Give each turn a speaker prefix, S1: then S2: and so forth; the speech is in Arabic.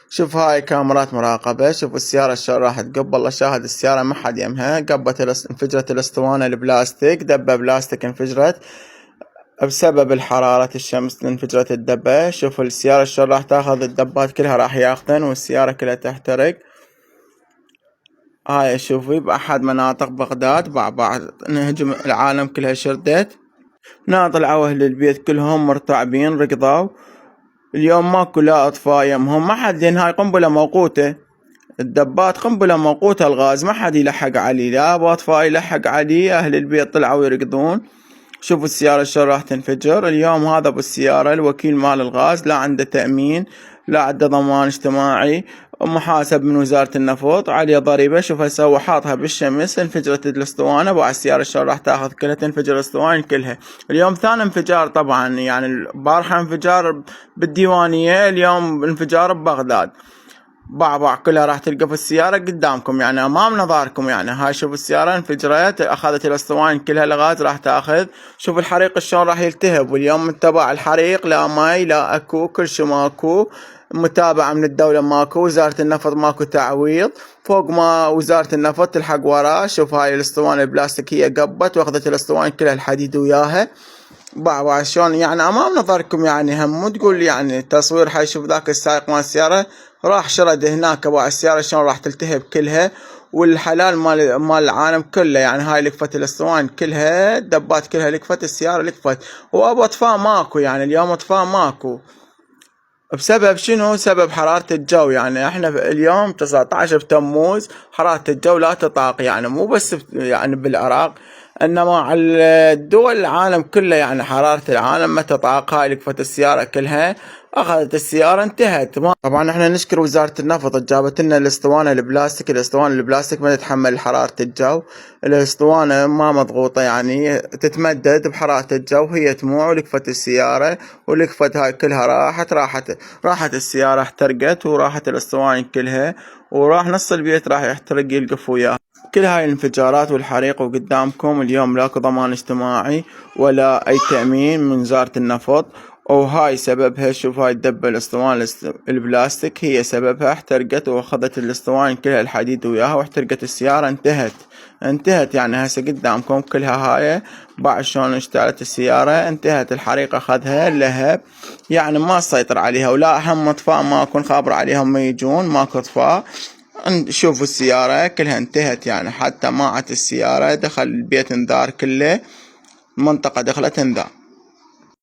S1: شوف هاي كاميرات مراقبة. شوف السيارة شلون راح تقب. الله شاهد السيارة ما حد يمها. قبت انفجرت الاسطوانة البلاستيك. دبة بلاستيك انفجرت بسبب الحرارة الشمس. انفجرت الدبة. شوف السيارة شلون راح تاخذ الدبات كلها راح ياخذن والسيارة كلها تحترق. هاي شوفي بأحد مناطق بغداد بعد نهجم العالم كلها شردت. طلعوا أهل البيت كلهم مرتعبين ركضوا. اليوم ماكو لا اطفاء يمهم ما حد لان هاي قنبلة موقوتة. الدبات قنبلة موقوتة. الغاز ما حد يلحق عليه. لا ابو اطفاء يلحق عليه. اهل البيت طلعوا يركضون. شوفوا السيارة شلون راح تنفجر. اليوم هذا ابو السيارة الوكيل مال الغاز لا عنده تأمين لا عنده ضمان اجتماعي محاسب من وزارة النفط عليه ضريبة. شوف هسه هو حاطها بالشمس. انفجرت الاسطوانة. بعد السيارة شلون راح تاخذ كلها تنفجر الاسطوانة كلها. اليوم ثاني انفجار طبعا يعني البارحة انفجار بالديوانية اليوم انفجار ببغداد. باع كلها راح تلقى في السيارة قدامكم يعني امام نظاركم يعني. هاي شوف السيارة انفجرت اخذت الاسطوانة كلها الغاز راح تاخذ. شوف الحريق شلون راح يلتهب. واليوم تبع الحريق لا ماي لا اكو كل شي ماكو. متابعة من الدولة ماكو. وزارة النفط ماكو تعويض. فوق ما وزارة النفط تلحق وراه. شوف هاي الاسطوانة البلاستيك هي قبت واخذت الاسطوانة كلها الحديد وياها. باع شلون يعني امام نظركم يعني. هم مو تقول يعني تصوير. حي شوف ذاك السائق مال السيارة راح شرد هناك. باع السيارة شلون راح تلتهب كلها. والحلال مال العالم كله يعني. هاي لكفت الاسطوانة كلها الدبات كلها لكفت السيارة لكفت. وابو اطفاء ماكو يعني. اليوم اطفاء ماكو بسبب شنو؟ سبب حرارة الجو يعني. احنا اليوم 19 تموز حرارة الجو لا تطاق يعني. مو بس يعني بالعراق انما على الدول العالم كله يعني. حرارة العالم ما تطاق. هاي لكفت السيارة كلها اخذت السيارة انتهت. طبعا احنا نشكر وزارة النفط جابت لنا الاسطوانة البلاستيك. الاسطوانة البلاستيك ما تتحمل حرارة الجو. الاسطوانة ما مضغوطة يعني تتمدد بحرارة الجو. هي تموع ولكفت السيارة ولكفت هاي كلها راحت السيارة احترقت وراحت الاسطوانة كلها. وراح نص البيت راح يحترق يلقف وياه. كل هاي الانفجارات والحريق وقدامكم اليوم لاكو ضمان اجتماعي ولا اي تأمين من وزارة النفط. وهاي سببها. شوف هاي الدبة الاسطوانة البلاستيك هي سببها. احترقت واخذت الاسطوانة كلها الحديد وياها واحترقت السيارة انتهت يعني. هسه قدامكم كلها هاي. بعد شلون اشتعلت السيارة انتهت. الحريق اخذها اللهب يعني ما سيطر عليها. ولا هم اطفاء ماكو خابر عليهم ما يجون ماكو اطفاء. شوفوا السيارة كلها انتهت يعني. حتى ماعت السيارة دخل البيت انذار كله. منطقة دخلت انذار.